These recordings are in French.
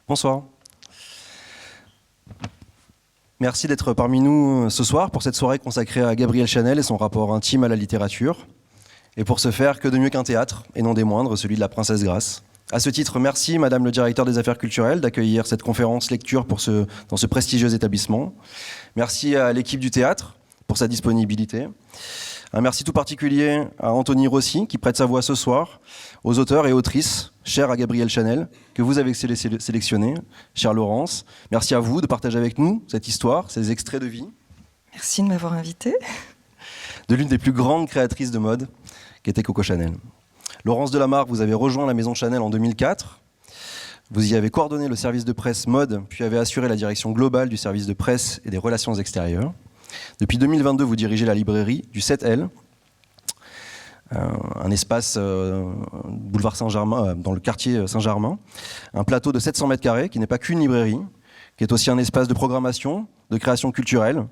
Bonsoir. Merci d'être parmi nous ce soir pour cette soirée consacrée à Gabrielle Chanel et son rapport intime à la littérature. Et pour ce faire, que de mieux qu'un théâtre, et non des moindres, celui de la Princesse Grace. À ce titre, merci Madame le directeur des affaires culturelles d'accueillir cette conférence lecture dans ce prestigieux établissement. Merci à l'équipe du théâtre pour sa disponibilité. Un merci tout particulier à Anthony Rossi qui prête sa voix ce soir, aux auteurs et autrices chers à Gabrielle Chanel, que vous avez sélectionnés, chère Laurence. Merci à vous de partager avec nous cette histoire, ces extraits de vie. Merci de m'avoir invitée. De l'une des plus grandes créatrices de mode, qui était Coco Chanel. Laurence Delamarre, vous avez rejoint la maison Chanel en 2004. Vous y avez coordonné le service de presse mode, puis avez assuré la direction globale du service de presse et des relations extérieures. Depuis 2022, vous dirigez la librairie du 7L, un espace boulevard Saint-Germain, dans le quartier Saint-Germain, un plateau de 700 mètres carrés qui n'est pas qu'une librairie, qui est aussi un espace de programmation, de création culturelle,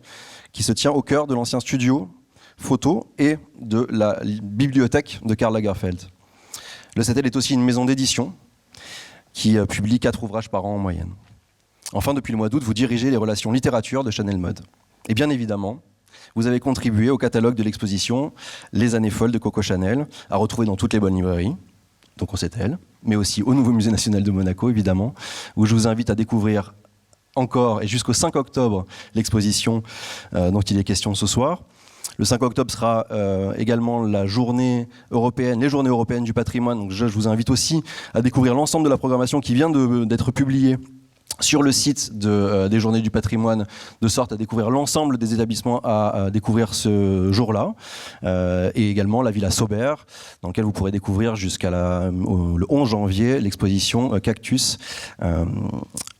qui se tient au cœur de l'ancien studio photo et de la bibliothèque de Karl Lagerfeld. Le 7L est aussi une maison d'édition qui publie 4 ouvrages par an en moyenne. Enfin, depuis le mois d'août, vous dirigez les relations littérature de Chanel Mode. Et bien évidemment, vous avez contribué au catalogue de l'exposition Les années folles de Coco Chanel, à retrouver dans toutes les bonnes librairies, donc au 7L, mais aussi au nouveau musée national de Monaco, évidemment, où je vous invite à découvrir encore et jusqu'au 5 octobre l'exposition dont il est question ce soir. Le 5 octobre sera également les journées européennes du patrimoine. Donc je vous invite aussi à découvrir l'ensemble de la programmation qui vient d'être publiée sur le site des Journées du patrimoine, de sorte à découvrir l'ensemble des établissements à découvrir ce jour-là, et également la Villa Sauber, dans laquelle vous pourrez découvrir le 11 janvier l'exposition Cactus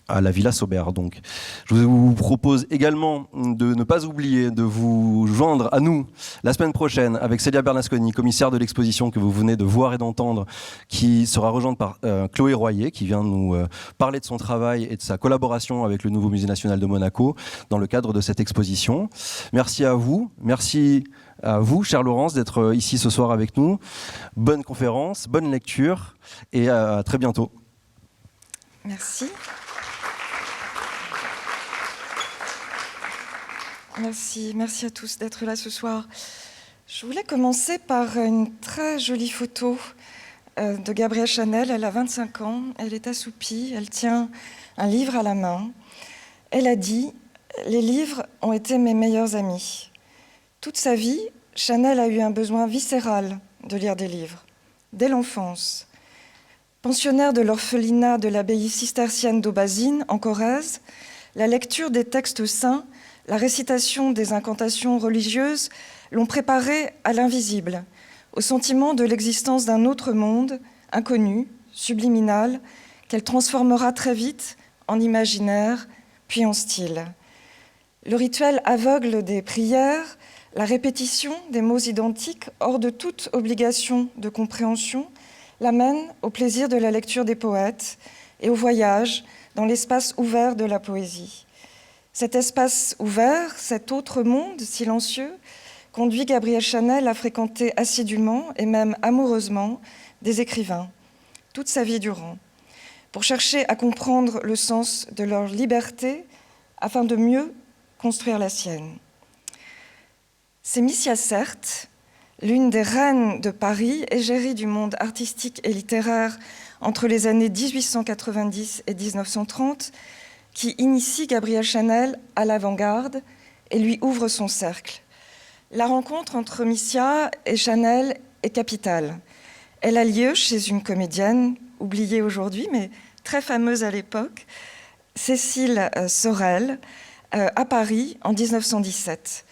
à la Villa Sauber. Donc, je vous propose également de ne pas oublier de vous joindre à nous la semaine prochaine avec Célia Bernasconi, commissaire de l'exposition que vous venez de voir et d'entendre, qui sera rejointe par Chloé Royer, qui vient nous parler de son travail et de sa collaboration avec le nouveau musée national de Monaco dans le cadre de cette exposition. Merci à vous, chère Laurence, d'être ici ce soir avec nous. Bonne conférence, bonne lecture et à très bientôt. Merci. Merci à tous d'être là ce soir. Je voulais commencer par une très jolie photo de Gabrielle Chanel. Elle a 25 ans, elle est assoupie, elle tient un livre à la main. Elle a dit « Les livres ont été mes meilleurs amis ». Toute sa vie, Chanel a eu un besoin viscéral de lire des livres, dès l'enfance. Pensionnaire de l'orphelinat de l'abbaye cistercienne d'Aubazine, en Corrèze, la lecture des textes saints, la récitation des incantations religieuses l'ont préparée à l'invisible, au sentiment de l'existence d'un autre monde, inconnu, subliminal, qu'elle transformera très vite en imaginaire, puis en style. Le rituel aveugle des prières, la répétition des mots identiques hors de toute obligation de compréhension, l'amène au plaisir de la lecture des poètes et au voyage dans l'espace ouvert de la poésie. Cet espace ouvert, cet autre monde silencieux, conduit Gabrielle Chanel à fréquenter assidûment et même amoureusement des écrivains, toute sa vie durant, pour chercher à comprendre le sens de leur liberté afin de mieux construire la sienne. C'est Missia Certes, l'une des reines de Paris, égérie du monde artistique et littéraire entre les années 1890 et 1930, qui initie Gabrielle Chanel à l'avant-garde et lui ouvre son cercle. La rencontre entre Missia et Chanel est capitale. Elle a lieu chez une comédienne, oubliée aujourd'hui, mais très fameuse à l'époque, Cécile Sorel, à Paris en 1917.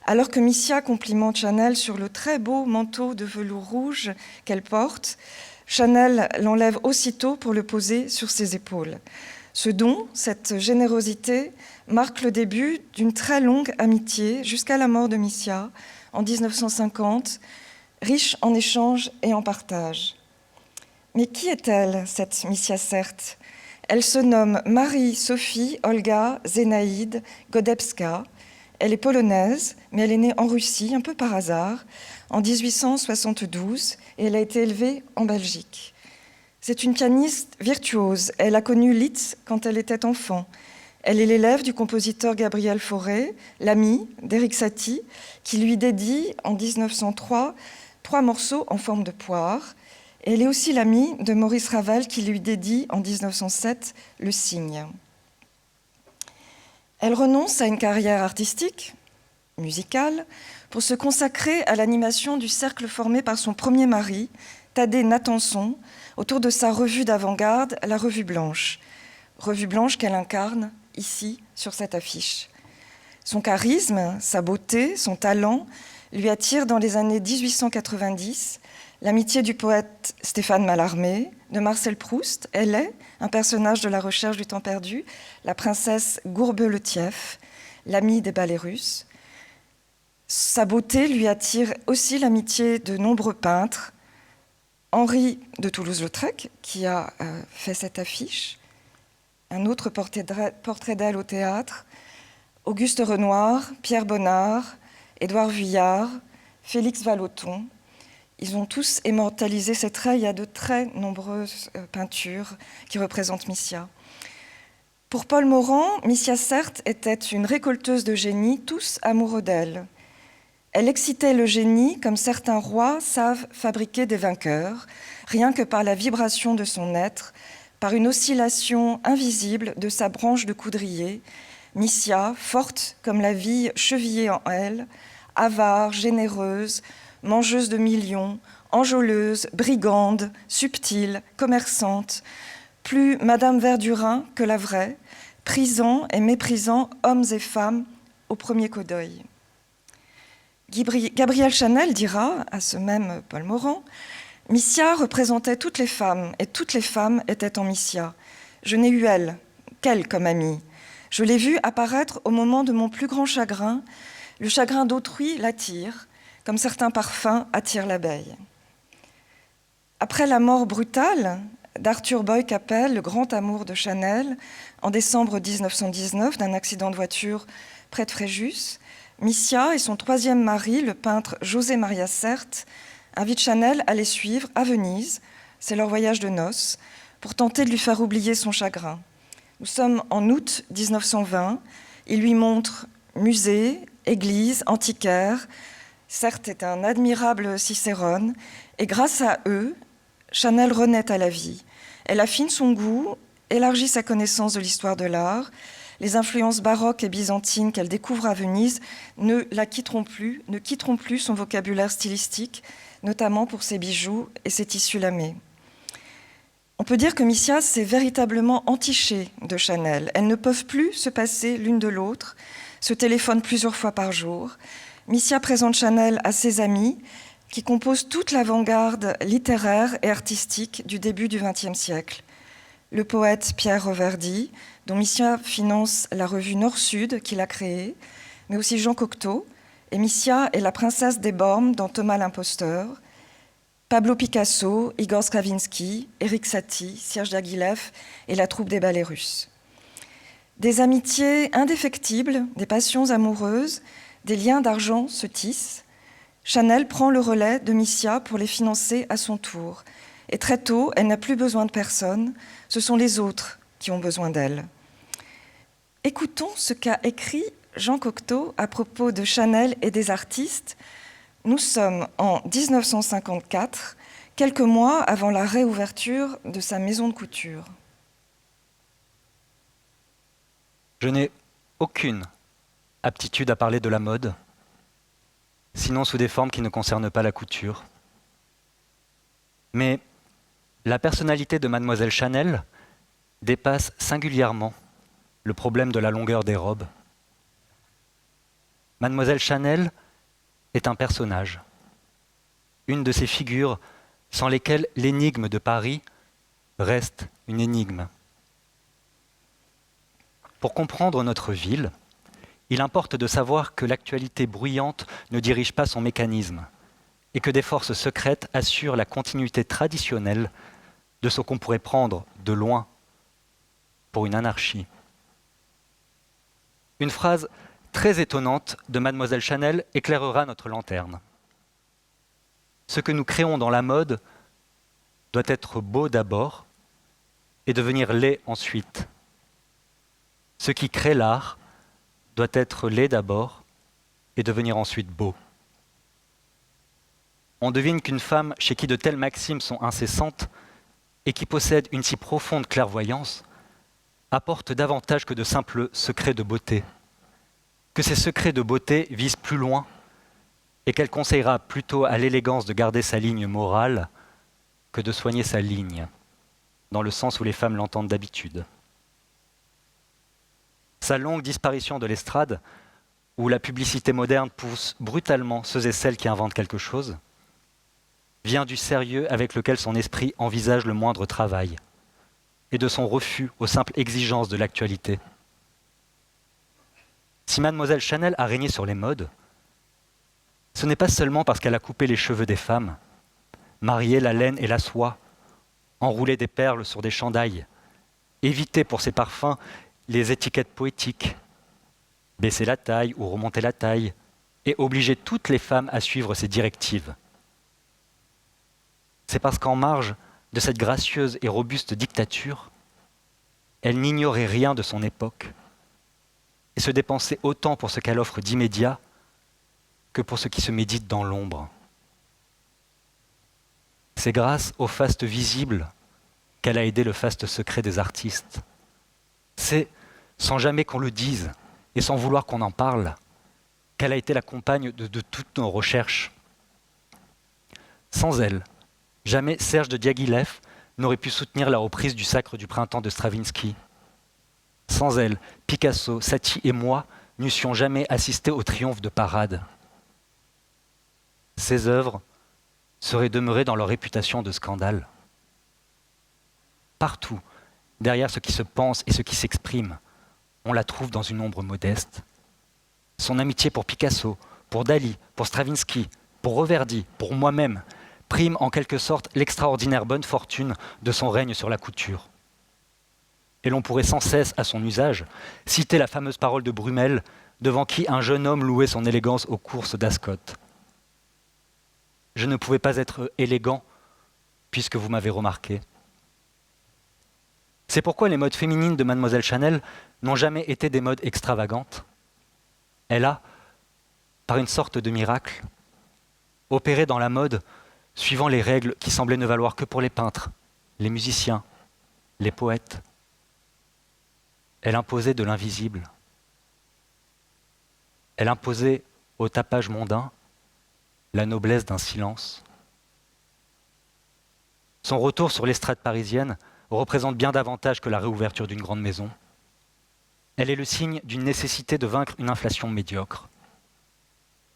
Alors que Missia complimente Chanel sur le très beau manteau de velours rouge qu'elle porte, Chanel l'enlève aussitôt pour le poser sur ses épaules. Ce don, cette générosité, marque le début d'une très longue amitié jusqu'à la mort de Missia en 1950, riche en échanges et en partage. Mais qui est-elle, cette Missia Certes ? Elle se nomme Marie-Sophie Olga Zénaïde Godebska. Elle est polonaise, mais elle est née en Russie, un peu par hasard, en 1872, et elle a été élevée en Belgique. C'est une pianiste virtuose. Elle a connu Liszt quand elle était enfant. Elle est l'élève du compositeur Gabriel Fauré, l'ami d'Erik Satie, qui lui dédie en 1903 3 morceaux en forme de poire. Et elle est aussi l'amie de Maurice Ravel, qui lui dédie en 1907 Le Cygne. Elle renonce à une carrière artistique, musicale, pour se consacrer à l'animation du cercle formé par son premier mari, Thaddée Nathanson, autour de sa revue d'avant-garde, la Revue Blanche. Revue Blanche qu'elle incarne ici, sur cette affiche. Son charisme, sa beauté, son talent lui attirent dans les années 1890 l'amitié du poète Stéphane Mallarmé, de Marcel Proust. Elle est un personnage de La Recherche du temps perdu, la princesse Gourbe-le-Tief, l'amie des ballets russes. Sa beauté lui attire aussi l'amitié de nombreux peintres. Henri de Toulouse-Lautrec, qui a fait cette affiche, un autre portrait d'elle au théâtre, Auguste Renoir, Pierre Bonnard, Édouard Vuillard, Félix Vallotton. Ils ont tous immortalisé ses traits. Il y a de très nombreuses peintures qui représentent Missia. Pour Paul Morand, Missia, certes, était une récolteuse de génie, tous amoureux d'elle. Elle excitait le génie comme certains rois savent fabriquer des vainqueurs, rien que par la vibration de son être, par une oscillation invisible de sa branche de coudrier. Missia, forte comme la vie chevillée en elle, avare, généreuse, mangeuse de millions, enjôleuse, brigande, subtile, commerçante, plus Madame Verdurin que la vraie, prisant et méprisant hommes et femmes au premier coup d'œil. Gabrielle Chanel dira, à ce même Paul Morand, « Missia représentait toutes les femmes, et toutes les femmes étaient en Missia. Je n'ai eu qu'elle comme amie. Je l'ai vue apparaître au moment de mon plus grand chagrin. Le chagrin d'autrui l'attire, comme certains parfums attirent l'abeille. » Après la mort brutale d'Arthur Boy Capel, le grand amour de Chanel, en décembre 1919, d'un accident de voiture près de Fréjus, Missia et son troisième mari, le peintre José Maria Sert, invitent Chanel à les suivre à Venise, c'est leur voyage de noces, pour tenter de lui faire oublier son chagrin. Nous sommes en août 1920, il lui montre musée, église, antiquaire. Sert est un admirable Cicérone, et grâce à eux, Chanel renaît à la vie. Elle affine son goût, élargit sa connaissance de l'histoire de l'art. Les influences baroques et byzantines qu'elle découvre à Venise ne quitteront plus son vocabulaire stylistique, notamment pour ses bijoux et ses tissus lamés. On peut dire que Missia s'est véritablement entichée de Chanel. Elles ne peuvent plus se passer l'une de l'autre, se téléphonent plusieurs fois par jour. Missia présente Chanel à ses amis, qui composent toute l'avant-garde littéraire et artistique du début du XXe siècle. Le poète Pierre Reverdy, dont Missia finance la revue Nord-Sud qu'il a créée, mais aussi Jean Cocteau, et Missia est la princesse des Bormes dans Thomas l'Imposteur, Pablo Picasso, Igor Stravinsky, Erik Satie, Serge Diaghilev et la troupe des ballets russes. Des amitiés indéfectibles, des passions amoureuses, des liens d'argent se tissent. Chanel prend le relais de Missia pour les financer à son tour. Et très tôt, elle n'a plus besoin de personne, ce sont les autres qui ont besoin d'elle. Écoutons ce qu'a écrit Jean Cocteau à propos de Chanel et des artistes. Nous sommes en 1954, quelques mois avant la réouverture de sa maison de couture. Je n'ai aucune aptitude à parler de la mode, sinon sous des formes qui ne concernent pas la couture. Mais la personnalité de Mademoiselle Chanel dépasse singulièrement le problème de la longueur des robes. Mademoiselle Chanel est un personnage, une de ces figures sans lesquelles l'énigme de Paris reste une énigme. Pour comprendre notre ville, il importe de savoir que l'actualité bruyante ne dirige pas son mécanisme et que des forces secrètes assurent la continuité traditionnelle de ce qu'on pourrait prendre de loin pour une anarchie. Une phrase très étonnante de Mademoiselle Chanel éclairera notre lanterne. Ce que nous créons dans la mode doit être beau d'abord et devenir laid ensuite. Ce qui crée l'art doit être laid d'abord et devenir ensuite beau. On devine qu'une femme chez qui de telles maximes sont incessantes et qui possède une si profonde clairvoyance apporte davantage que de simples secrets de beauté, que ces secrets de beauté visent plus loin et qu'elle conseillera plutôt à l'élégance de garder sa ligne morale que de soigner sa ligne, dans le sens où les femmes l'entendent d'habitude. Sa longue disparition de l'estrade, où la publicité moderne pousse brutalement ceux et celles qui inventent quelque chose, vient du sérieux avec lequel son esprit envisage le moindre travail et de son refus aux simples exigences de l'actualité. Si Mademoiselle Chanel a régné sur les modes, ce n'est pas seulement parce qu'elle a coupé les cheveux des femmes, marié la laine et la soie, enroulé des perles sur des chandails, évité pour ses parfums les étiquettes poétiques, baissé la taille ou remonté la taille, et obligé toutes les femmes à suivre ses directives. C'est parce qu'en marge de cette gracieuse et robuste dictature, elle n'ignorait rien de son époque et se dépensait autant pour ce qu'elle offre d'immédiat que pour ce qui se médite dans l'ombre. C'est grâce au faste visible qu'elle a aidé le faste secret des artistes. C'est, sans jamais qu'on le dise et sans vouloir qu'on en parle, qu'elle a été la compagne de toutes nos recherches. Sans elle, jamais Serge de Diaghilev n'aurait pu soutenir la reprise du Sacre du printemps de Stravinsky. Sans elle, Picasso, Satie et moi n'eussions jamais assisté au triomphe de Parade. Ces œuvres seraient demeurées dans leur réputation de scandale. Partout, derrière ce qui se pense et ce qui s'exprime, on la trouve dans une ombre modeste. Son amitié pour Picasso, pour Dali, pour Stravinsky, pour Reverdy, pour moi-même, prime en quelque sorte l'extraordinaire bonne fortune de son règne sur la couture. Et l'on pourrait sans cesse, à son usage, citer la fameuse parole de Brummel, devant qui un jeune homme louait son élégance aux courses d'Ascot. Je ne pouvais pas être élégant, puisque vous m'avez remarqué. C'est pourquoi les modes féminines de Mademoiselle Chanel n'ont jamais été des modes extravagantes. Elle a, par une sorte de miracle, opéré dans la mode suivant les règles qui semblaient ne valoir que pour les peintres, les musiciens, les poètes. Elle imposait de l'invisible. Elle imposait au tapage mondain la noblesse d'un silence. Son retour sur l'estrade parisienne représente bien davantage que la réouverture d'une grande maison. Elle est le signe d'une nécessité de vaincre une inflation médiocre.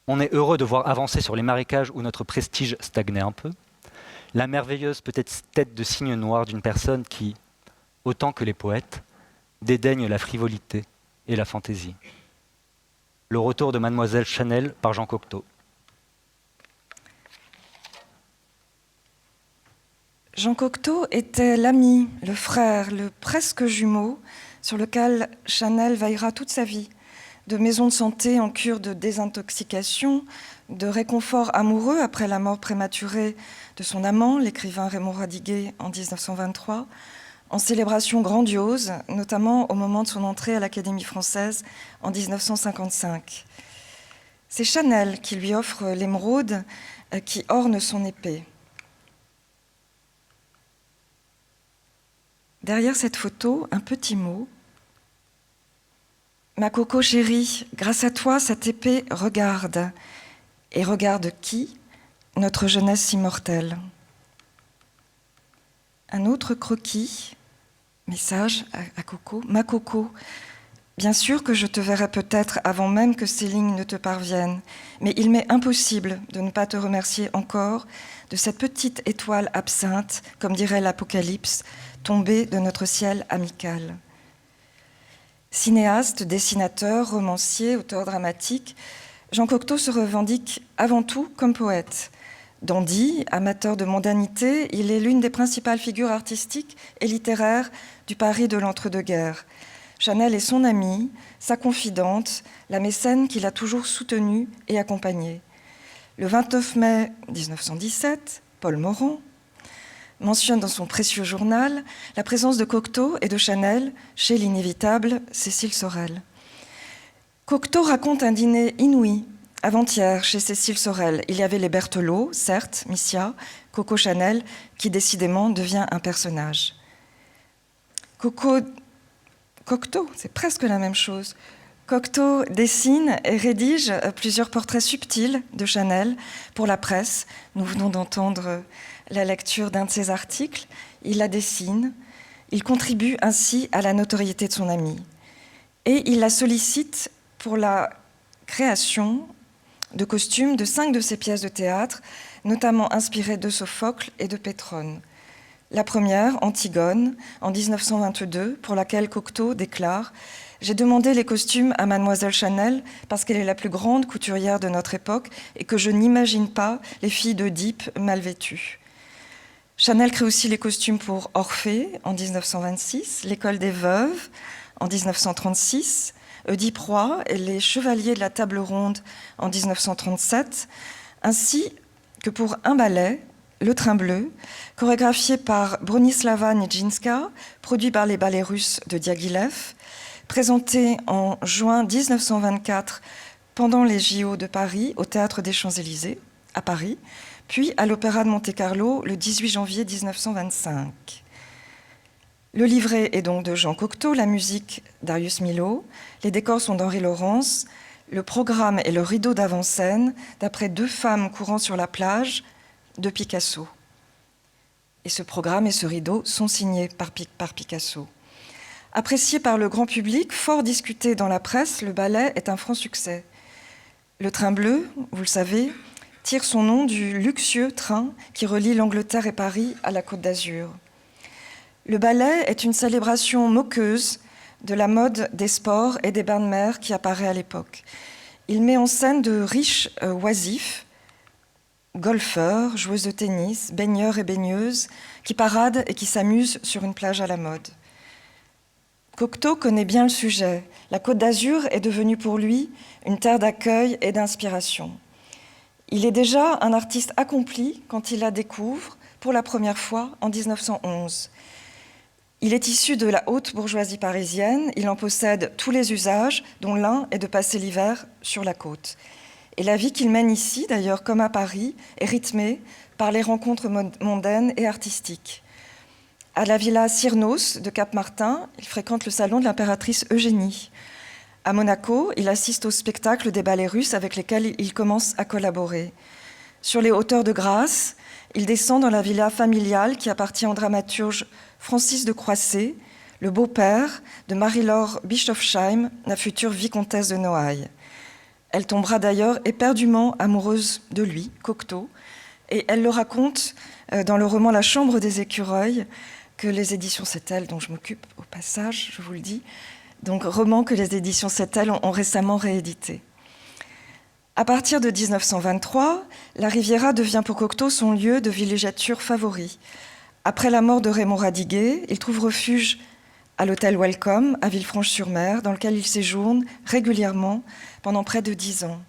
On est heureux de voir avancer sur les marécages où notre prestige stagnait un peu, la merveilleuse peut-être tête de cygne noir d'une personne qui, autant que les poètes, dédaigne la frivolité et la fantaisie. Le retour de Mademoiselle Chanel par Jean Cocteau. Jean Cocteau était l'ami, le frère, le presque jumeau sur lequel Chanel veillera toute sa vie. De maison de santé en cure de désintoxication, de réconfort amoureux après la mort prématurée de son amant, l'écrivain Raymond Radiguet en 1923, en célébration grandiose, notamment au moment de son entrée à l'Académie française en 1955. C'est Chanel qui lui offre l'émeraude qui orne son épée. Derrière cette photo, un petit mot. Ma Coco chérie, grâce à toi, cette épée regarde. Et regarde qui ? Notre jeunesse immortelle. Un autre croquis, message à Coco. Ma Coco, bien sûr que je te verrai peut-être avant même que ces lignes ne te parviennent, mais il m'est impossible de ne pas te remercier encore de cette petite étoile absinthe, comme dirait l'Apocalypse, tombée de notre ciel amical. Cinéaste, dessinateur, romancier, auteur dramatique, Jean Cocteau se revendique avant tout comme poète. Dandy, amateur de mondanité, il est l'une des principales figures artistiques et littéraires du Paris de l'entre-deux-guerres. Chanel est son amie, sa confidente, la mécène qui l'a toujours soutenue et accompagnée. Le 29 mai 1917, Paul Morand, mentionne dans son précieux journal la présence de Cocteau et de Chanel chez l'inévitable Cécile Sorel. Cocteau raconte un dîner inouï avant-hier chez Cécile Sorel. Il y avait les Berthelot, certes, Missia, Coco Chanel, qui décidément devient un personnage. Cocteau, c'est presque la même chose. Cocteau dessine et rédige plusieurs portraits subtils de Chanel pour la presse. Nous venons d'entendre la lecture d'un de ses articles. Il la dessine. Il contribue ainsi à la notoriété de son amie. Et il la sollicite pour la création de costumes de 5 de ses pièces de théâtre, notamment inspirées de Sophocle et de Pétrone. La première, Antigone, en 1922, pour laquelle Cocteau déclare « J'ai demandé les costumes à Mademoiselle Chanel parce qu'elle est la plus grande couturière de notre époque et que je n'imagine pas les filles d'Oedipe mal vêtues. » Chanel crée aussi les costumes pour Orphée en 1926, l'École des Veuves en 1936, Oedipe Roi et les Chevaliers de la Table Ronde en 1937, ainsi que pour un ballet, Le Train Bleu, chorégraphié par Bronislava Nijinská, produit par les ballets russes de Diaghilev, présenté en juin 1924 pendant les JO de Paris au Théâtre des Champs-Élysées, à Paris, puis à l'Opéra de Monte-Carlo le 18 janvier 1925. Le livret est donc de Jean Cocteau, la musique Darius Milhaud, les décors sont d'Henri Laurence, le programme est le rideau d'avant-scène, d'après 2 femmes courant sur la plage, de Picasso. Et ce programme et ce rideau sont signés par Picasso. Apprécié par le grand public, fort discuté dans la presse, le ballet est un franc succès. Le Train Bleu, vous le savez, tire son nom du luxueux train qui relie l'Angleterre et Paris à la Côte d'Azur. Le ballet est une célébration moqueuse de la mode des sports et des bains de mer qui apparaît à l'époque. Il met en scène de riches oisifs, golfeurs, joueuses de tennis, baigneurs et baigneuses, qui paradent et qui s'amusent sur une plage à la mode. Cocteau connaît bien le sujet. La Côte d'Azur est devenue pour lui une terre d'accueil et d'inspiration. Il est déjà un artiste accompli quand il la découvre pour la première fois en 1911. Il est issu de la haute bourgeoisie parisienne, il en possède tous les usages, dont l'un est de passer l'hiver sur la côte. Et la vie qu'il mène ici, d'ailleurs comme à Paris, est rythmée par les rencontres mondaines et artistiques. À la villa Cyrnos de Cap-Martin, il fréquente le salon de l'impératrice Eugénie. À Monaco, il assiste au spectacle des ballets russes avec lesquels il commence à collaborer. Sur les hauteurs de Grasse, il descend dans la villa familiale qui appartient au dramaturge Francis de Croisset, le beau-père de Marie-Laure Bischofsheim, la future vicomtesse de Noailles. Elle tombera d'ailleurs éperdument amoureuse de lui, Cocteau, et elle le raconte dans le roman La Chambre des écureuils, que les éditions Settel, dont je m'occupe au passage, je vous le dis, donc roman que les éditions Settel ont récemment réédité. À partir de 1923, la Riviera devient pour Cocteau son lieu de villégiature favori. Après la mort de Raymond Radiguet, il trouve refuge à l'hôtel Welcome à Villefranche-sur-Mer, dans lequel il séjourne régulièrement pendant près de 10 ans.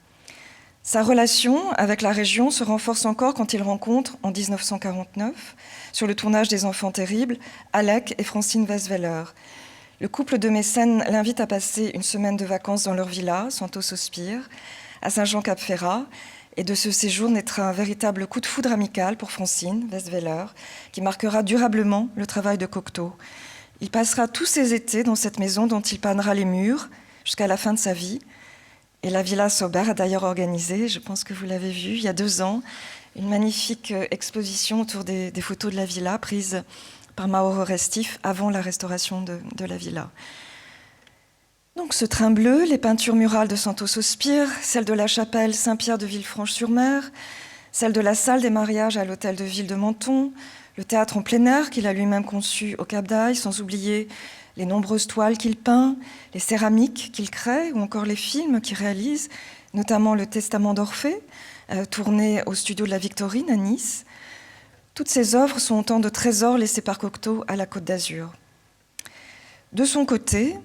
Sa relation avec la région se renforce encore quand il rencontre, en 1949, sur le tournage des Enfants terribles, Alec et Francine Weisweller. Le couple de mécènes l'invite à passer une semaine de vacances dans leur villa, Santos-Sospire, à Saint-Jean-Cap-Ferrat, et de ce séjour naîtra un véritable coup de foudre amical pour Francine Weisweller, qui marquera durablement le travail de Cocteau. Il passera tous ses étés dans cette maison dont il peinera les murs jusqu'à la fin de sa vie. Et la Villa Saubert a d'ailleurs organisé, je pense que vous l'avez vu, il y a 2 ans, une magnifique exposition autour des photos de la villa prises par Mauro Restif avant la restauration de la villa. Donc ce train bleu, les peintures murales de Santos-Sospire, celle de la chapelle Saint-Pierre de Villefranche-sur-Mer, celle de la salle des mariages à l'hôtel de ville de Menton, le théâtre en plein air qu'il a lui-même conçu au Cap d'Aille, sans oublier les nombreuses toiles qu'il peint, les céramiques qu'il crée, ou encore les films qu'il réalise, notamment Le Testament d'Orphée, tourné au studio de la Victorine à Nice. Toutes ces œuvres sont autant de trésors laissés par Cocteau à la Côte d'Azur. De son côté,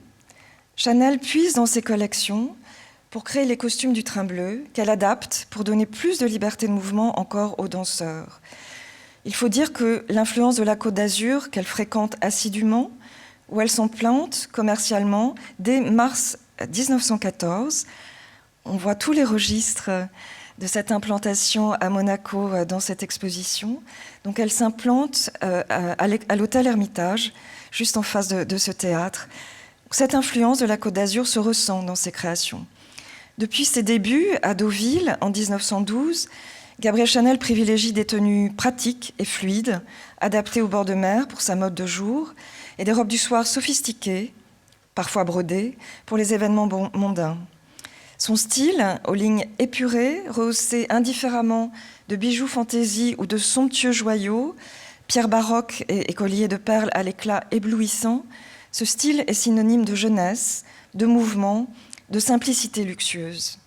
Chanel puise dans ses collections pour créer les costumes du train bleu, qu'elle adapte pour donner plus de liberté de mouvement encore aux danseurs. Il faut dire que l'influence de la Côte d'Azur, qu'elle fréquente assidûment, où elle s'implante commercialement dès mars 1914. On voit tous les registres de cette implantation à Monaco dans cette exposition. Donc elle s'implante à l'hôtel Hermitage, juste en face de ce théâtre. Cette influence de la Côte d'Azur se ressent dans ses créations. Depuis ses débuts à Deauville, en 1912, Gabrielle Chanel privilégie des tenues pratiques et fluides, adaptées au bord de mer pour sa mode de jour, et des robes du soir sophistiquées, parfois brodées, pour les événements mondains. Son style, aux lignes épurées, rehaussé indifféremment de bijoux fantaisie ou de somptueux joyaux, pierres baroques et colliers de perles à l'éclat éblouissant, ce style est synonyme de jeunesse, de mouvement, de simplicité luxueuse.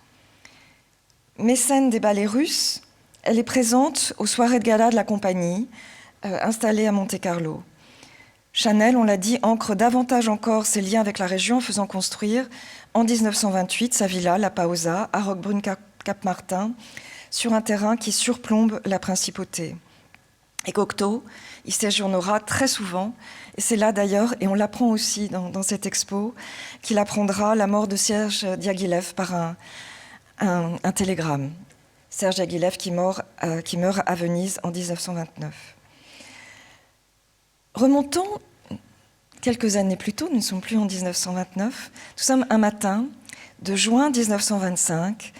Mécène des ballets russes, elle est présente aux soirées de gala de la compagnie, installée à Monte-Carlo. Chanel, on l'a dit, ancre davantage encore ses liens avec la région en faisant construire en 1928 sa villa, La Pausa, à Roquebrune-Cap-Martin, sur un terrain qui surplombe la principauté. Et Cocteau y séjournera très souvent, et c'est là d'ailleurs, et on l'apprend aussi dans cette expo, qu'il apprendra la mort de Serge Diaghilev par un télégramme. Serge Diaghilev qui meurt à Venise en 1929. Remontons quelques années plus tôt, nous ne sommes plus en 1929, nous sommes un matin de juin 1925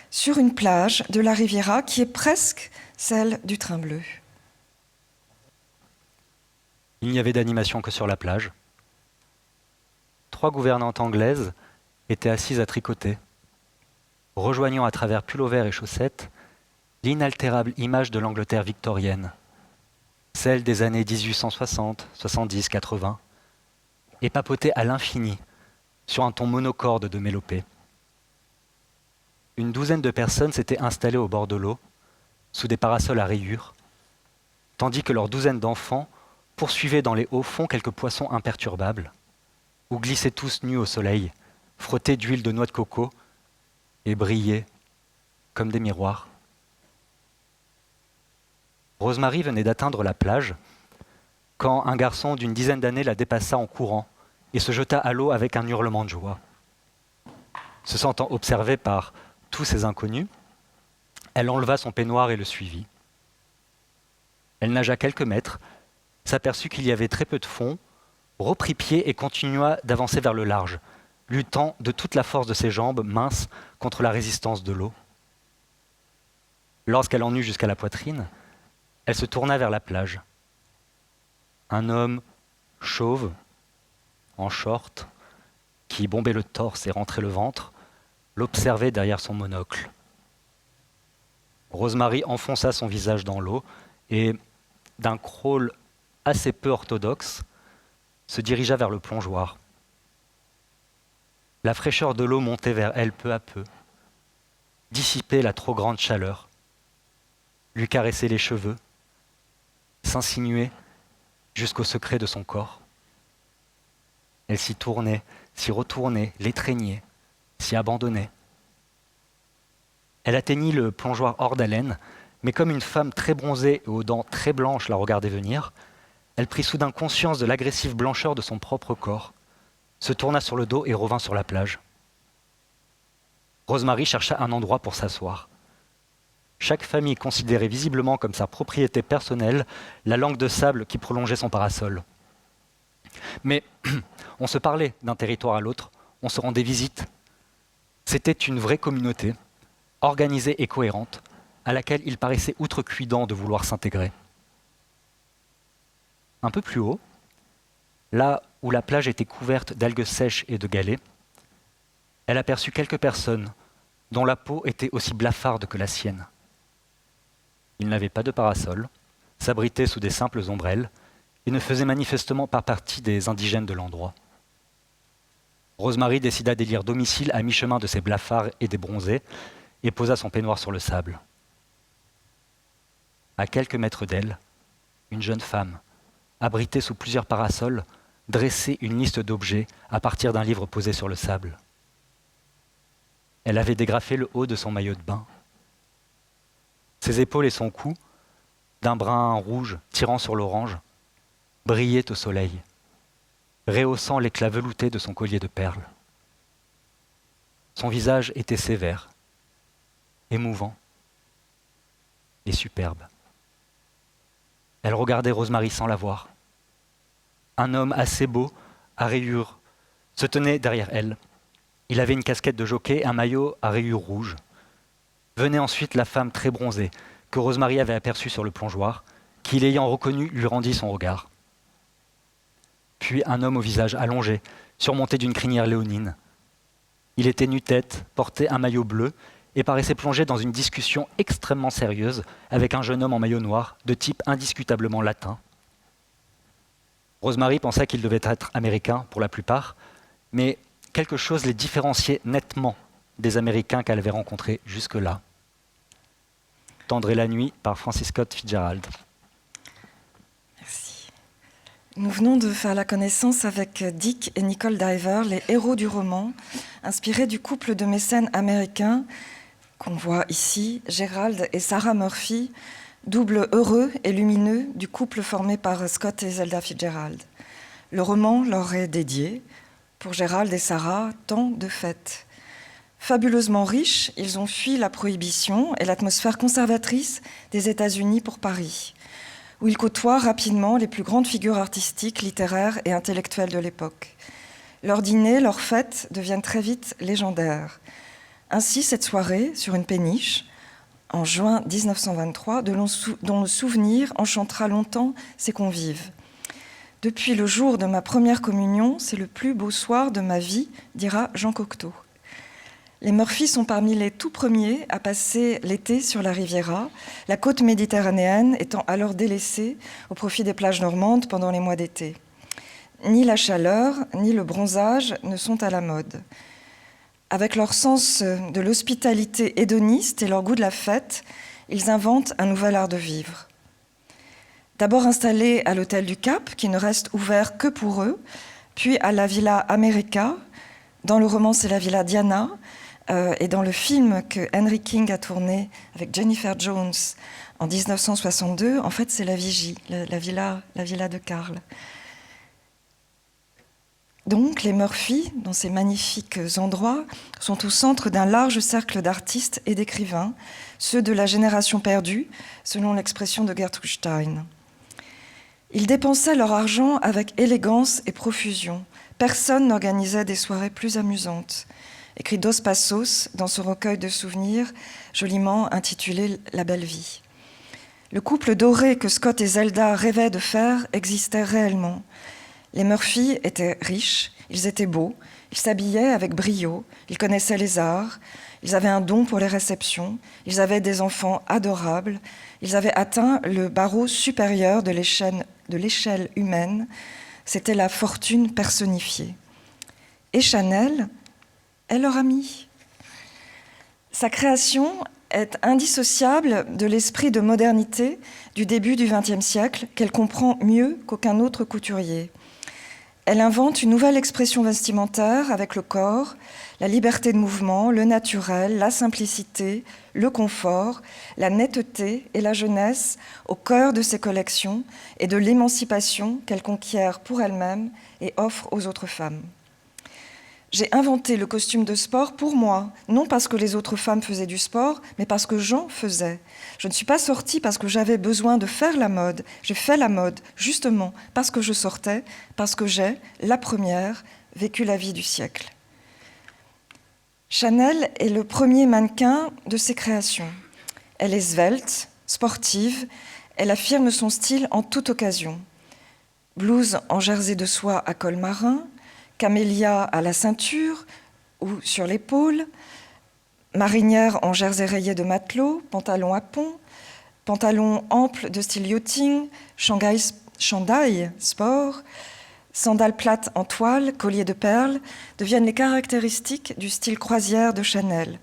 sur une plage de la Riviera qui est presque celle du Train Bleu. Il n'y avait d'animation que sur la plage. 3 gouvernantes anglaises étaient assises à tricoter, rejoignant à travers pullover et chaussettes l'inaltérable image de l'Angleterre victorienne, celle des années 1860, 70, 80, et papotée à l'infini sur un ton monocorde de mélopée. Une douzaine de personnes s'étaient installées au bord de l'eau, sous des parasols à rayures, tandis que leur douzaine d'enfants poursuivaient dans les hauts fonds quelques poissons imperturbables, ou glissaient tous nus au soleil, frottés d'huile de noix de coco, et brillaient comme des miroirs. Rosemary venait d'atteindre la plage quand un garçon d'une dizaine d'années la dépassa en courant et se jeta à l'eau avec un hurlement de joie. Se sentant observée par tous ces inconnus, elle enleva son peignoir et le suivit. Elle nagea quelques mètres, s'aperçut qu'il y avait très peu de fond, reprit pied et continua d'avancer vers le large, luttant de toute la force de ses jambes minces contre la résistance de l'eau. Lorsqu'elle en eut jusqu'à la poitrine, elle se tourna vers la plage. Un homme chauve, en short, qui bombait le torse et rentrait le ventre, l'observait derrière son monocle. Rosemary enfonça son visage dans l'eau et, d'un crawl assez peu orthodoxe, se dirigea vers le plongeoir. La fraîcheur de l'eau montait vers elle peu à peu, dissipait la trop grande chaleur, lui caressait les cheveux, s'insinuait jusqu'au secret de son corps. Elle s'y tournait, s'y retournait, l'étreignait, s'y abandonnait. Elle atteignit le plongeoir hors d'haleine, mais comme une femme très bronzée et aux dents très blanches la regardait venir, elle prit soudain conscience de l'agressive blancheur de son propre corps, se tourna sur le dos et revint sur la plage. Rosemary chercha un endroit pour s'asseoir. Chaque famille considérait visiblement comme sa propriété personnelle la langue de sable qui prolongeait son parasol. Mais on se parlait d'un territoire à l'autre, on se rendait visite. C'était une vraie communauté, organisée et cohérente, à laquelle il paraissait outrecuidant de vouloir s'intégrer. Un peu plus haut, là où la plage était couverte d'algues sèches et de galets, elle aperçut quelques personnes dont la peau était aussi blafarde que la sienne. Ils n'avaient pas de parasol, s'abritaient sous des simples ombrelles et ne faisaient manifestement pas partie des indigènes de l'endroit. Rosemary décida d'élire domicile à mi-chemin de ces blafards et des bronzés et posa son peignoir sur le sable. À quelques mètres d'elle, une jeune femme, abritée sous plusieurs parasols, dressait une liste d'objets à partir d'un livre posé sur le sable. Elle avait dégrafé le haut de son maillot de bain. Ses épaules et son cou d'un brun rouge tirant sur l'orange, brillait au soleil, rehaussant l'éclat velouté de son collier de perles. Son visage était sévère, émouvant et superbe. Elle regardait Rosemary sans la voir. Un homme assez beau, à rayures, se tenait derrière elle. Il avait une casquette de jockey, un maillot à rayures rouges. Venait ensuite la femme très bronzée, que Rosemary avait aperçue sur le plongeoir, qui, l'ayant reconnue, lui rendit son regard. Puis un homme au visage allongé, surmonté d'une crinière léonine. Il était nu-tête, portait un maillot bleu et paraissait plongé dans une discussion extrêmement sérieuse avec un jeune homme en maillot noir, de type indiscutablement latin. Rosemary pensa qu'ils devaient être américains pour la plupart, mais quelque chose les différenciait nettement des Américains qu'elle avait rencontrés jusque-là. Tendre et la nuit par Francis Scott Fitzgerald. Merci. Nous venons de faire la connaissance avec Dick et Nicole Diver, les héros du roman, inspirés du couple de mécènes américains qu'on voit ici, Gerald et Sarah Murphy, double heureux et lumineux du couple formé par Scott et Zelda Fitzgerald. Le roman leur est dédié. Pour Gerald et Sarah, tant de fêtes. Fabuleusement riches, ils ont fui la prohibition et l'atmosphère conservatrice des États-Unis pour Paris, où ils côtoient rapidement les plus grandes figures artistiques, littéraires et intellectuelles de l'époque. Leurs dîners, leurs fêtes deviennent très vite légendaires. Ainsi, cette soirée, sur une péniche, en juin 1923, dont le souvenir enchantera longtemps ses convives. Depuis le jour de ma première communion, c'est le plus beau soir de ma vie, dira Jean Cocteau. Les Murphy sont parmi les tout premiers à passer l'été sur la Riviera, la côte méditerranéenne étant alors délaissée au profit des plages normandes pendant les mois d'été. Ni la chaleur, ni le bronzage ne sont à la mode. Avec leur sens de l'hospitalité hédoniste et leur goût de la fête, ils inventent un nouvel art de vivre. D'abord installés à l'hôtel du Cap, qui ne reste ouvert que pour eux, puis à la Villa America, dans le roman c'est la Villa Diana, et dans le film que Henry King a tourné avec Jennifer Jones en 1962, en fait c'est la Vigie, la villa de Karl. Donc les Murphy, dans ces magnifiques endroits, sont au centre d'un large cercle d'artistes et d'écrivains, ceux de la génération perdue, selon l'expression de Gertrude Stein. Ils dépensaient leur argent avec élégance et profusion. Personne n'organisait des soirées plus amusantes, écrit Dos Passos dans ce recueil de souvenirs joliment intitulé « La belle vie ». Le couple doré que Scott et Zelda rêvaient de faire existait réellement. Les Murphy étaient riches, ils étaient beaux, ils s'habillaient avec brio, ils connaissaient les arts, ils avaient un don pour les réceptions, ils avaient des enfants adorables, ils avaient atteint le barreau supérieur de l'échelle humaine, c'était la fortune personnifiée. Et Chanel est leur amie. Sa création est indissociable de l'esprit de modernité du début du XXe siècle qu'elle comprend mieux qu'aucun autre couturier. Elle invente une nouvelle expression vestimentaire avec le corps, la liberté de mouvement, le naturel, la simplicité, le confort, la netteté et la jeunesse au cœur de ses collections et de l'émancipation qu'elle conquiert pour elle-même et offre aux autres femmes. J'ai inventé le costume de sport pour moi, non parce que les autres femmes faisaient du sport, mais parce que j'en faisais. Je ne suis pas sortie parce que j'avais besoin de faire la mode. J'ai fait la mode, justement, parce que je sortais, parce que j'ai, la première, vécu la vie du siècle. Chanel est le premier mannequin de ses créations. Elle est svelte, sportive, elle affirme son style en toute occasion. Blouse en jersey de soie à col marin, camélia à la ceinture ou sur l'épaule, marinière en jersey rayé de matelot, pantalon à pont, pantalon ample de style yachting, chandail sport, sandales plates en toile, collier de perles, deviennent les caractéristiques du style croisière de Chanel,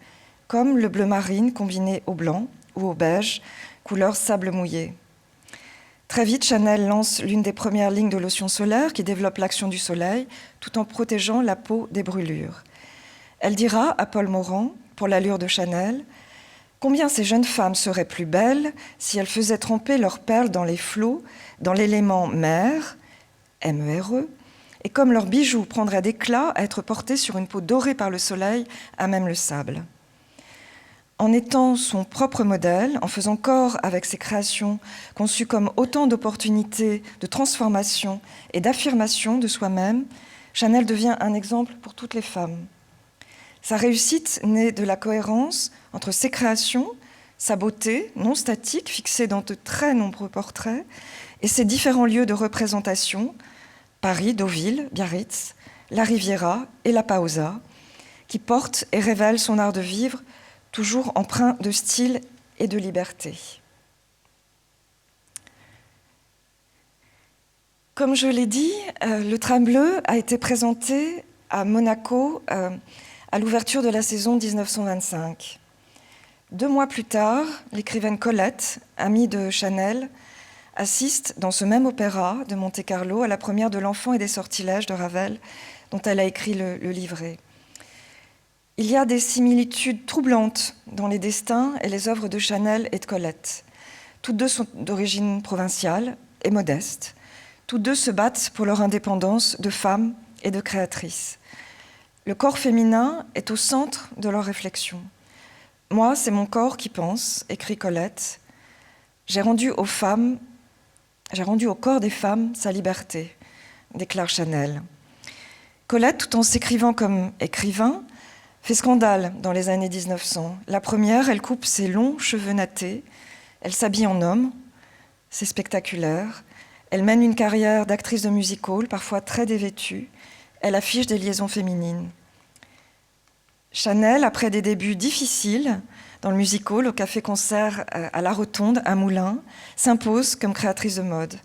comme le bleu marine combiné au blanc ou au beige, couleur sable mouillé. Très vite, Chanel lance l'une des premières lignes de lotion solaire qui développe l'action du soleil tout en protégeant la peau des brûlures. Elle dira à Paul Morand, pour l'allure de Chanel, Combien ces jeunes femmes seraient plus belles si elles faisaient tremper leurs perles dans les flots, dans l'élément mer, M-E-R-E, et comme leurs bijoux prendraient d'éclat à être portés sur une peau dorée par le soleil, à même le sable. En étant son propre modèle, en faisant corps avec ses créations conçues comme autant d'opportunités de transformation et d'affirmation de soi-même, Chanel devient un exemple pour toutes les femmes. Sa réussite naît de la cohérence entre ses créations, sa beauté non statique fixée dans de très nombreux portraits, et ses différents lieux de représentation, Paris, Deauville, Biarritz, la Riviera et la Pausa, qui portent et révèlent son art de vivre, toujours empreint de style et de liberté. Comme je l'ai dit, le Train bleu a été présenté à Monaco à l'ouverture de la saison 1925. 2 mois plus tard, l'écrivaine Colette, amie de Chanel, assiste dans ce même opéra de Monte-Carlo à la première de L'Enfant et des sortilèges de Ravel, dont elle a écrit le livret. Il y a des similitudes troublantes dans les destins et les œuvres de Chanel et de Colette. Toutes deux sont d'origine provinciale et modeste. Toutes deux se battent pour leur indépendance de femmes et de créatrices. Le corps féminin est au centre de leur réflexion. « Moi, c'est mon corps qui pense », écrit Colette. J'ai rendu au corps des femmes sa liberté, déclare Chanel. Colette, tout en s'écrivant comme écrivain, fait scandale dans les années 1900. La première, elle coupe ses longs cheveux nattés, elle s'habille en homme, c'est spectaculaire. Elle mène une carrière d'actrice de music-hall, parfois très dévêtue. Elle affiche des liaisons féminines. Chanel, après des débuts difficiles dans le music-hall, au café-concert à La Rotonde, à Moulins, s'impose comme créatrice de mode.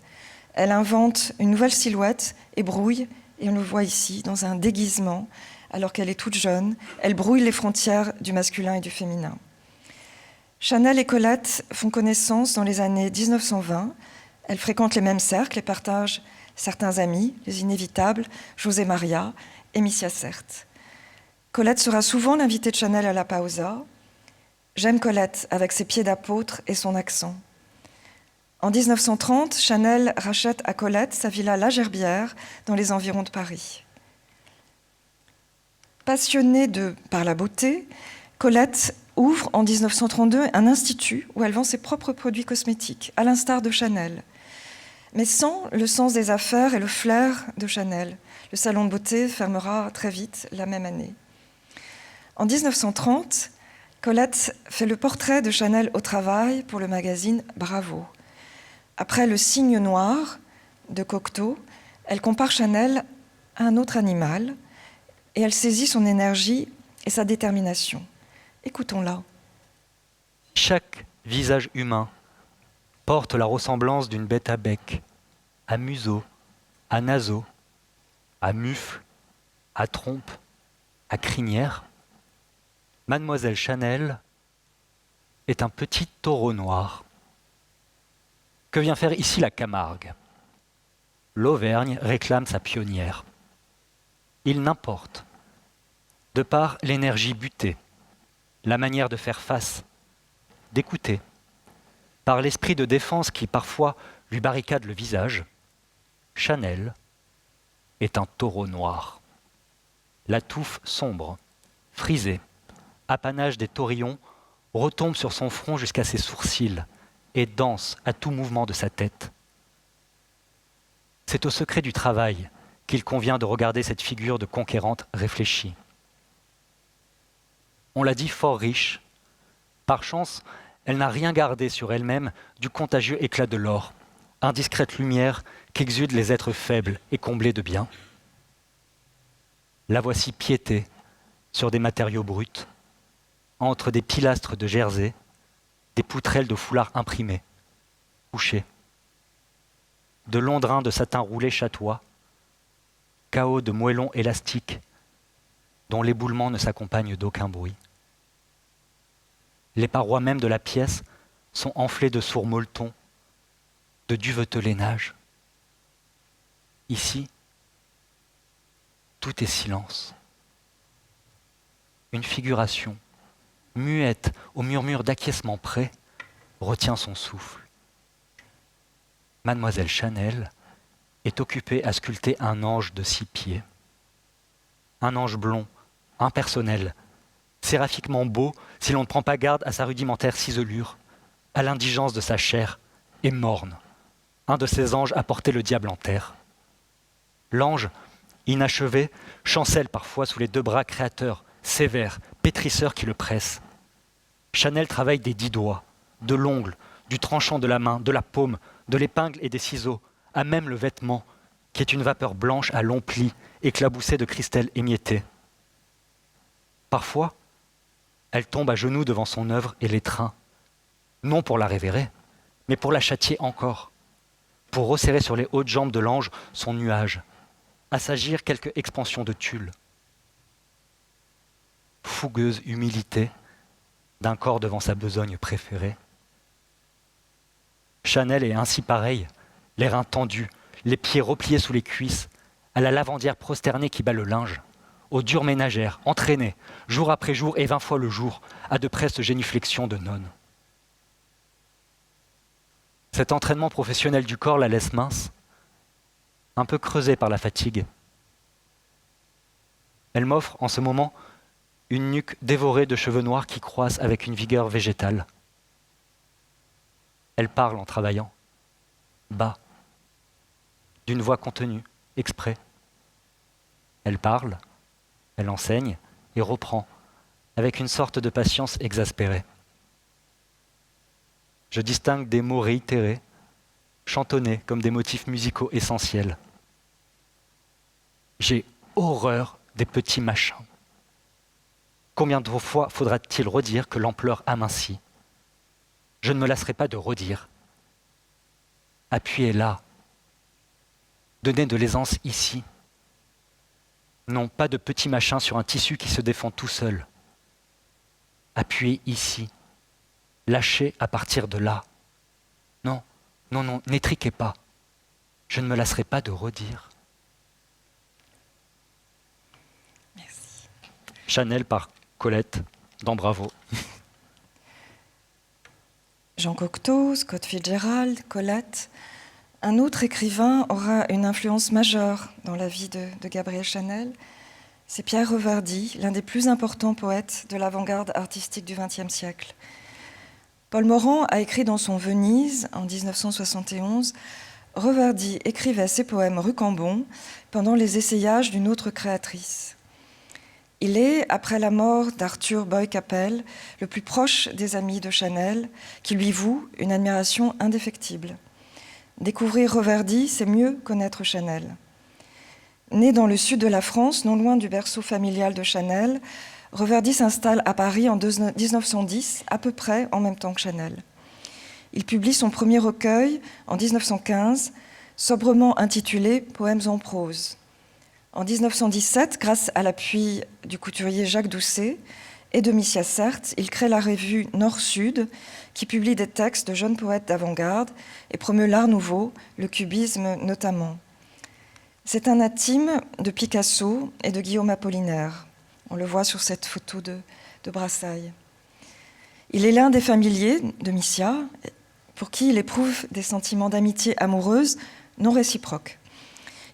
Elle invente une nouvelle silhouette et brouille, et on le voit ici, dans un déguisement, alors qu'elle est toute jeune. Elle brouille les frontières du masculin et du féminin. Chanel et Colette font connaissance dans les années 1920. Elles fréquentent les mêmes cercles et partagent certains amis, les inévitables, José Maria et Missia Cert. Colette sera souvent l'invitée de Chanel à la Pausa. J'aime Colette avec ses pieds d'apôtre et son accent. En 1930, Chanel rachète à Colette sa villa La Gerbière dans les environs de Paris. Passionnée par la beauté, Colette ouvre en 1932 un institut où elle vend ses propres produits cosmétiques, à l'instar de Chanel, mais sans le sens des affaires et le flair de Chanel. Le salon de beauté fermera très vite la même année. En 1930, Colette fait le portrait de Chanel au travail pour le magazine Bravo. Après le cygne noir de Cocteau, elle compare Chanel à un autre animal et elle saisit son énergie et sa détermination. Écoutons-la. Chaque visage humain porte la ressemblance d'une bête à bec, à museau, à naseau, à mufle, à trompe, à crinière. Mademoiselle Chanel est un petit taureau noir. Que vient faire ici la Camargue ? L'Auvergne réclame sa pionnière. Il n'importe, de par l'énergie butée, la manière de faire face, d'écouter, par l'esprit de défense qui parfois lui barricade le visage, Chanel est un taureau noir. La touffe sombre, frisée, apanage des taurillons, retombe sur son front jusqu'à ses sourcils et danse à tout mouvement de sa tête. C'est au secret du travail qu'il convient de regarder cette figure de conquérante réfléchie. On l'a dit fort riche. Par chance, elle n'a rien gardé sur elle-même du contagieux éclat de l'or, indiscrète lumière qu'exudent les êtres faibles et comblés de bien. La voici piétée sur des matériaux bruts, entre des pilastres de jersey, des poutrelles de foulard imprimés, couchées. De longs drains de satin roulé chatoient, chaos de moellons élastiques dont l'éboulement ne s'accompagne d'aucun bruit. Les parois mêmes de la pièce sont enflées de sourds molletons, de duveteux lainage. Ici, tout est silence. Une figuration muette au murmure d'acquiescement près, retient son souffle. Mademoiselle Chanel est occupée à sculpter un ange de 6 pieds. Un ange blond, impersonnel, séraphiquement beau si l'on ne prend pas garde à sa rudimentaire ciselure, à l'indigence de sa chair, et morne. Un de ces anges a porté le diable en terre. L'ange, inachevé, chancelle parfois sous les 2 bras créateurs, sévères, pétrisseurs qui le pressent. Chanel travaille des 10 doigts, de l'ongle, du tranchant de la main, de la paume, de l'épingle et des ciseaux, à même le vêtement, qui est une vapeur blanche à longs plis, éclaboussée de cristaux émiettés. Parfois, elle tombe à genoux devant son œuvre et l'étreint, non pour la révérer, mais pour la châtier encore, pour resserrer sur les hautes jambes de l'ange son nuage, assagir quelque expansion de tulle. Fougueuse humilité d'un corps devant sa besogne préférée. Chanel est ainsi pareille, les reins tendus, les pieds repliés sous les cuisses, à la lavandière prosternée qui bat le linge, aux dures ménagères, entraînées, jour après jour et 20 fois le jour, à de prestes génuflexions de nonnes. Cet entraînement professionnel du corps la laisse mince, un peu creusée par la fatigue. Elle m'offre en ce moment une nuque dévorée de cheveux noirs qui croissent avec une vigueur végétale. Elle parle en travaillant, bas, d'une voix contenue, exprès. Elle parle, elle enseigne et reprend, avec une sorte de patience exaspérée. Je distingue des mots réitérés, chantonnés comme des motifs musicaux essentiels. J'ai horreur des petits machins. Combien de fois faudra-t-il redire que l'ampleur amincit ? Je ne me lasserai pas de redire. Appuyez là. Donnez de l'aisance ici. Non, pas de petits machins sur un tissu qui se défend tout seul. Appuyez ici. Lâchez à partir de là. Non, non, non, n'étriquez pas. Je ne me lasserai pas de redire. Merci. Chanel par Colette, dans Bravo. Jean Cocteau, Scott Fitzgerald, Colette. Un autre écrivain aura une influence majeure dans la vie de Gabrielle Chanel. C'est Pierre Reverdy, l'un des plus importants poètes de l'avant-garde artistique du XXe siècle. Paul Morand a écrit dans son Venise, en 1971, « Reverdy écrivait ses poèmes rue Cambon pendant les essayages d'une autre créatrice. Il est, après la mort d'Arthur Boy-Capel, le plus proche des amis de Chanel, qui lui voue une admiration indéfectible. Découvrir Reverdy, c'est mieux connaître Chanel. Né dans le sud de la France, non loin du berceau familial de Chanel, Reverdy s'installe à Paris en 1910, à peu près en même temps que Chanel. Il publie son premier recueil en 1915, sobrement intitulé « Poèmes en prose ». En 1917, grâce à l'appui du couturier Jacques Doucet et de Missia Certes, il crée la revue Nord-Sud, qui publie des textes de jeunes poètes d'avant-garde et promeut l'art nouveau, le cubisme notamment. C'est un intime de Picasso et de Guillaume Apollinaire. On le voit sur cette photo de Brassailles. Il est l'un des familiers de Missia, pour qui il éprouve des sentiments d'amitié amoureuse non réciproques.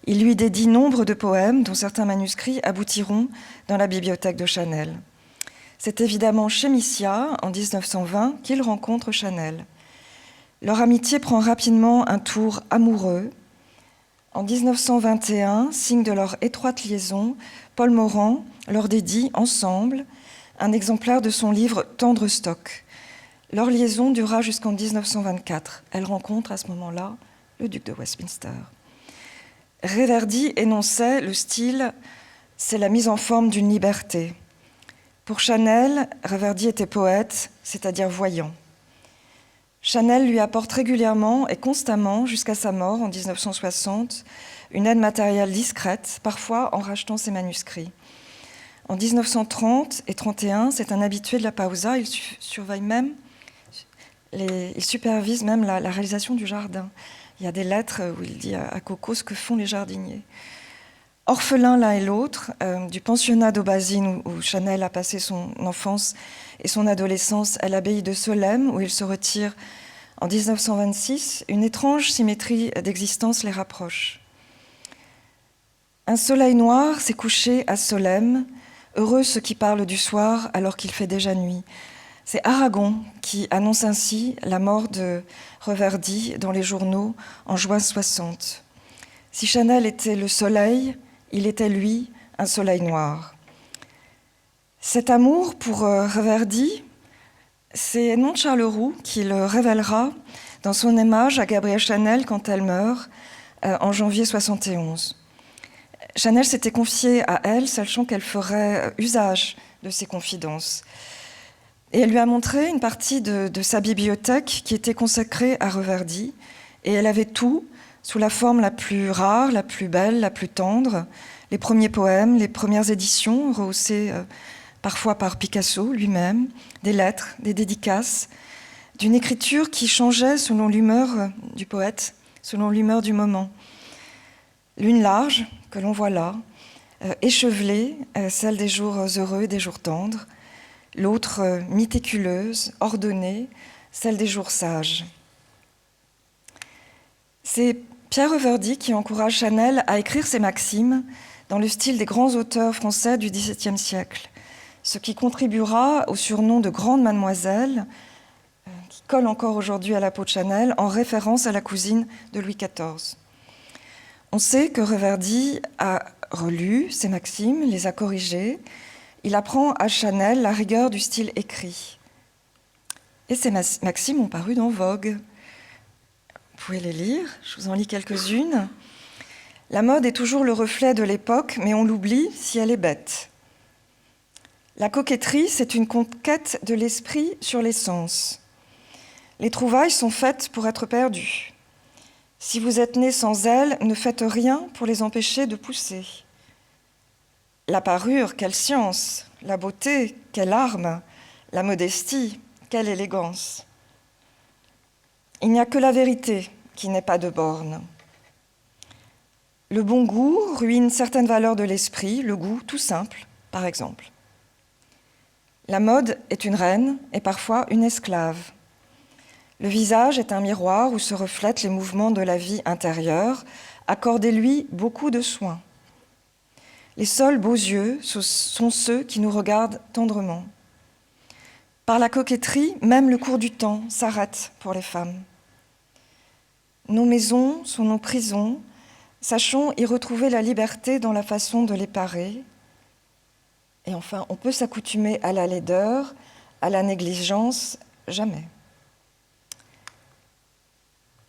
Il lui dédie nombre de poèmes, dont certains manuscrits aboutiront dans la bibliothèque de Chanel. C'est évidemment chez Missia, en 1920, qu'il rencontre Chanel. Leur amitié prend rapidement un tour amoureux. En 1921, signe de leur étroite liaison, Paul Morand leur dédie, ensemble, un exemplaire de son livre « Tendre stock ». Leur liaison durera jusqu'en 1924. Elle rencontre à ce moment-là le duc de Westminster. Reverdy énonçait le style « c'est la mise en forme d'une liberté ». Pour Chanel, Reverdy était poète, c'est-à-dire voyant. Chanel lui apporte régulièrement et constamment, jusqu'à sa mort en 1960, une aide matérielle discrète, parfois en rachetant ses manuscrits. En 1930 et 1931, c'est un habitué de la Pausa, il supervise même la réalisation du jardin. Il y a des lettres où il dit à Coco ce que font les jardiniers. Orphelins l'un et l'autre, du pensionnat d'Aubazine où Chanel a passé son enfance et son adolescence à l'abbaye de Solesmes, où il se retire en 1926, une étrange symétrie d'existence les rapproche. Un soleil noir s'est couché à Solesmes, heureux ceux qui parlent du soir alors qu'il fait déjà nuit. C'est Aragon qui annonce ainsi la mort de Reverdy dans les journaux en juin 60. Si Chanel était le soleil, il était, lui, un soleil noir. Cet amour pour Reverdy, c'est Edmond de Charleroux qui le révélera dans son hommage à Gabrielle Chanel quand elle meurt en janvier 71. Chanel s'était confiée à elle, sachant qu'elle ferait usage de ses confidences. Et elle lui a montré une partie de sa bibliothèque qui était consacrée à Reverdy. Et elle avait tout, sous la forme la plus rare, la plus belle, la plus tendre. Les premiers poèmes, les premières éditions, rehaussées parfois par Picasso lui-même, des lettres, des dédicaces, d'une écriture qui changeait selon l'humeur du poète, selon l'humeur du moment. L'une large, que l'on voit là, échevelée, celle des jours heureux et des jours tendres, l'autre méticuleuse, ordonnée, celle des jours sages. C'est Pierre Reverdy qui encourage Chanel à écrire ses maximes dans le style des grands auteurs français du XVIIe siècle, ce qui contribuera au surnom de Grande Mademoiselle, qui colle encore aujourd'hui à la peau de Chanel, en référence à la cousine de Louis XIV. On sait que Reverdy a relu ses maximes, les a corrigées. Il apprend à Chanel la rigueur du style écrit. Et ces maximes ont paru dans Vogue. Vous pouvez les lire, je vous en lis quelques-unes. La mode est toujours le reflet de l'époque, mais on l'oublie si elle est bête. La coquetterie, c'est une conquête de l'esprit sur les sens. Les trouvailles sont faites pour être perdues. Si vous êtes né sans elles, ne faites rien pour les empêcher de pousser. La parure, quelle science, la beauté, quelle arme, la modestie, quelle élégance. Il n'y a que la vérité qui n'ait pas de borne. Le bon goût ruine certaines valeurs de l'esprit, le goût tout simple, par exemple. La mode est une reine et parfois une esclave. Le visage est un miroir où se reflètent les mouvements de la vie intérieure. Accordez-lui beaucoup de soin. Les seuls beaux yeux sont ceux qui nous regardent tendrement. Par la coquetterie, même le cours du temps s'arrête pour les femmes. Nos maisons sont nos prisons. Sachons y retrouver la liberté dans la façon de les parer. Et enfin, on peut s'accoutumer à la laideur, à la négligence, jamais.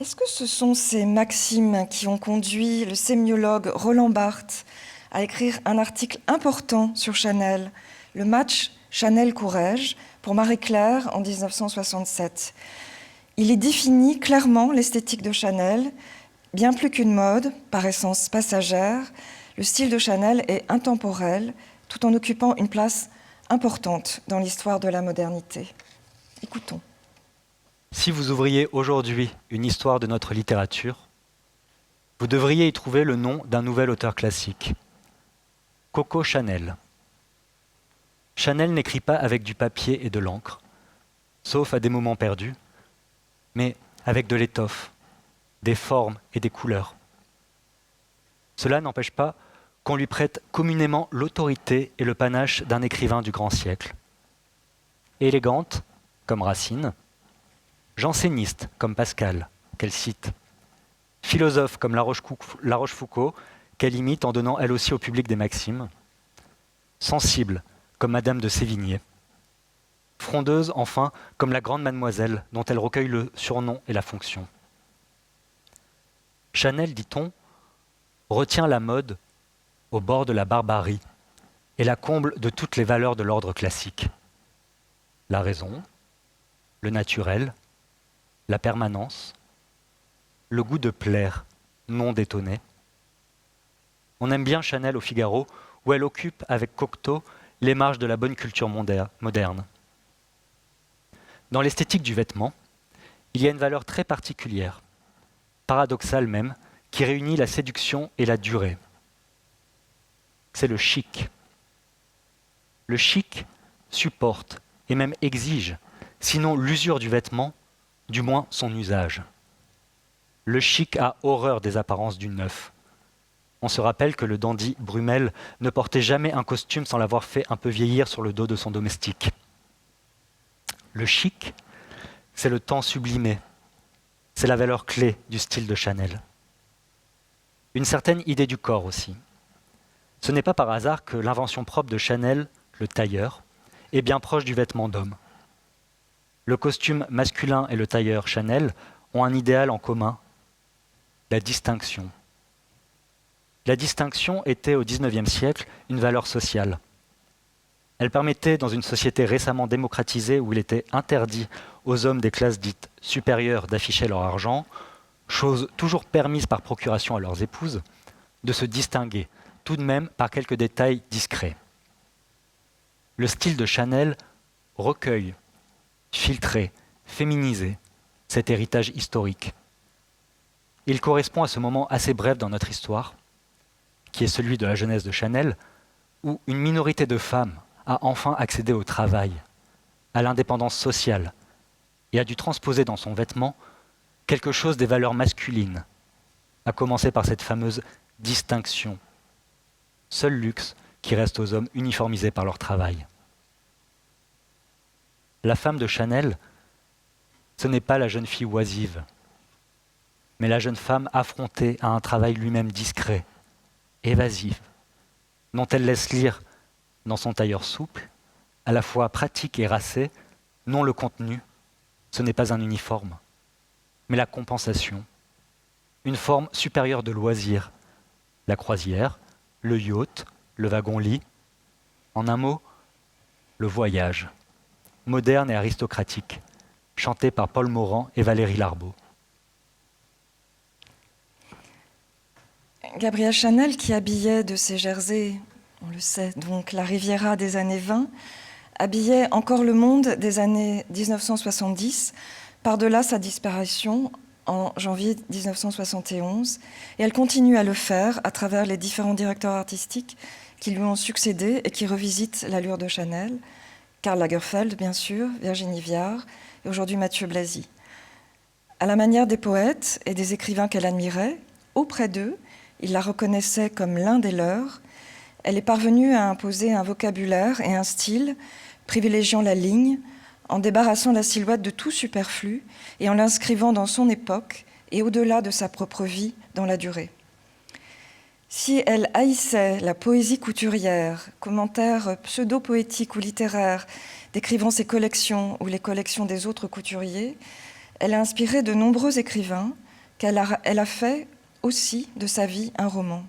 Est-ce que ce sont ces maximes qui ont conduit le sémiologue Roland Barthes à écrire un article important sur Chanel, le match Chanel-Courrèges, pour Marie-Claire en 1967 ? Il y définit clairement l'esthétique de Chanel, bien plus qu'une mode, par essence passagère. Le style de Chanel est intemporel, tout en occupant une place importante dans l'histoire de la modernité. Écoutons. Si vous ouvriez aujourd'hui une histoire de notre littérature, vous devriez y trouver le nom d'un nouvel auteur classique, Coco Chanel. Chanel n'écrit pas avec du papier et de l'encre, sauf à des moments perdus, mais avec de l'étoffe, des formes et des couleurs. Cela n'empêche pas qu'on lui prête communément l'autorité et le panache d'un écrivain du grand siècle. Élégante, comme Racine, janséniste, comme Pascal, qu'elle cite, philosophe, comme La Rochefoucauld, qu'elle imite en donnant elle aussi au public des maximes, sensible, comme Madame de Sévigné, frondeuse, enfin, comme la Grande Mademoiselle, dont elle recueille le surnom et la fonction. Chanel, dit-on, retient la mode au bord de la barbarie et la comble de toutes les valeurs de l'ordre classique. La raison, le naturel, la permanence, le goût de plaire, non d'étonner. On aime bien Chanel au Figaro, où elle occupe avec Cocteau les marges de la bonne culture moderne. Dans l'esthétique du vêtement, il y a une valeur très particulière, paradoxale même, qui réunit la séduction et la durée. c'est le chic. Le chic supporte et même exige, sinon l'usure du vêtement, du moins son usage. Le chic a horreur des apparences du neuf. On se rappelle que le dandy Brummel ne portait jamais un costume sans l'avoir fait un peu vieillir sur le dos de son domestique. Le chic, c'est le temps sublimé. C'est la valeur clé du style de Chanel. Une certaine idée du corps aussi. Ce n'est pas par hasard que l'invention propre de Chanel, le tailleur, est bien proche du vêtement d'homme. Le costume masculin et le tailleur Chanel ont un idéal en commun, la distinction. La distinction était au XIXe siècle une valeur sociale. Elle permettait, dans une société récemment démocratisée où il était interdit aux hommes des classes dites supérieures d'afficher leur argent, chose toujours permise par procuration à leurs épouses, de se distinguer, tout de même par quelques détails discrets. Le style de Chanel recueille, filtré, féminisé cet héritage historique. Il correspond à ce moment assez bref dans notre histoire, qui est celui de la jeunesse de Chanel, où une minorité de femmes a enfin accédé au travail, à l'indépendance sociale, et a dû transposer dans son vêtement quelque chose des valeurs masculines, à commencer par cette fameuse distinction, seul luxe qui reste aux hommes uniformisés par leur travail. La femme de Chanel, ce n'est pas la jeune fille oisive, mais la jeune femme affrontée à un travail lui-même discret, évasif, dont elle laisse lire dans son tailleur souple, à la fois pratique et racé, non le contenu, ce n'est pas un uniforme, mais la compensation, une forme supérieure de loisir, la croisière, le yacht, le wagon-lit, en un mot, le voyage, moderne et aristocratique, chanté par Paul Morand et Valérie Larbaud. Gabrielle Chanel, qui habillait de ses jerseys, on le sait, donc la Riviera des années 20, habillait encore le monde des années 1970, par-delà sa disparition en janvier 1971, et elle continue à le faire à travers les différents directeurs artistiques qui lui ont succédé et qui revisitent l'allure de Chanel, Karl Lagerfeld, bien sûr, Virginie Viard, et aujourd'hui Mathieu Blazy. À la manière des poètes et des écrivains qu'elle admirait, auprès d'eux, il la reconnaissait comme l'un des leurs. Elle est parvenue à imposer un vocabulaire et un style, privilégiant la ligne, en débarrassant la silhouette de tout superflu et en l'inscrivant dans son époque et au-delà de sa propre vie dans la durée. Si elle haïssait la poésie couturière, commentaire pseudo-poétique ou littéraire décrivant ses collections ou les collections des autres couturiers, elle a inspiré de nombreux écrivains qu'elle a fait aussi de sa vie un roman.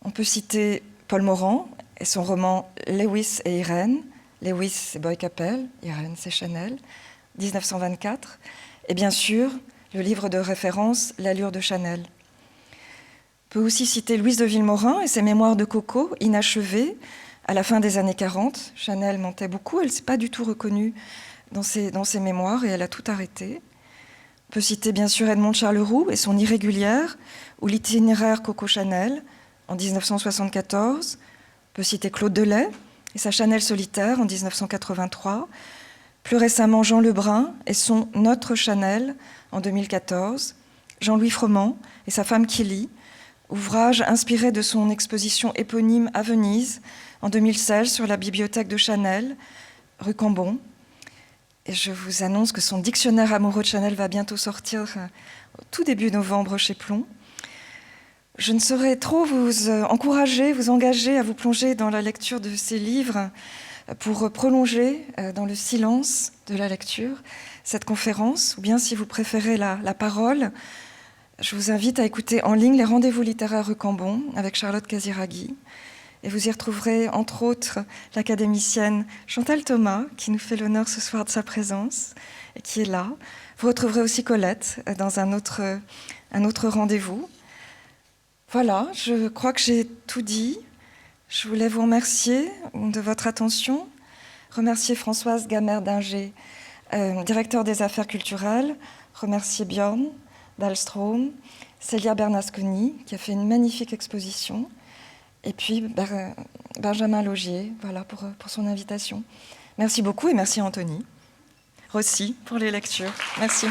On peut citer Paul Morand et son roman Lewis et Irène. Lewis, c'est Boy Capel, Irène, c'est Chanel, 1924. Et bien sûr, le livre de référence L'allure de Chanel. On peut aussi citer Louise de Villemorin et ses mémoires de Coco, inachevées, à la fin des années 40. Chanel mentait beaucoup, elle ne s'est pas du tout reconnue dans ses mémoires et elle a tout arrêté. On peut citer bien sûr Edmond de Charleroux et son Irrégulière, ou l'itinéraire Coco Chanel, en 1974. On peut citer Claude Delay et sa Chanel solitaire en 1983. Plus récemment, Jean Lebrun et son Notre Chanel en 2014. Jean-Louis Froment et sa femme Killy, ouvrage inspiré de son exposition éponyme à Venise en 2016 sur la bibliothèque de Chanel, rue Cambon. Et je vous annonce que son dictionnaire amoureux de Chanel va bientôt sortir au tout début novembre chez Plon. Je ne saurais trop vous encourager, vous engager à vous plonger dans la lecture de ces livres pour prolonger dans le silence de la lecture cette conférence, ou bien si vous préférez la parole, je vous invite à écouter en ligne les rendez-vous littéraires rue Cambon avec Charlotte Casiraghi. Et vous y retrouverez, entre autres, l'académicienne Chantal Thomas, qui nous fait l'honneur ce soir de sa présence et qui est là. Vous retrouverez aussi Colette dans un autre rendez-vous. Voilà, je crois que j'ai tout dit. Je voulais vous remercier de votre attention, remercier Françoise Gamer-Dinger, directeur des affaires culturelles, remercier Björn Dahlström, Célia Bernasconi, qui a fait une magnifique exposition, Et puis Benjamin Laugier, voilà pour son invitation. Merci beaucoup et merci Anthony Rossi pour les lectures. Merci.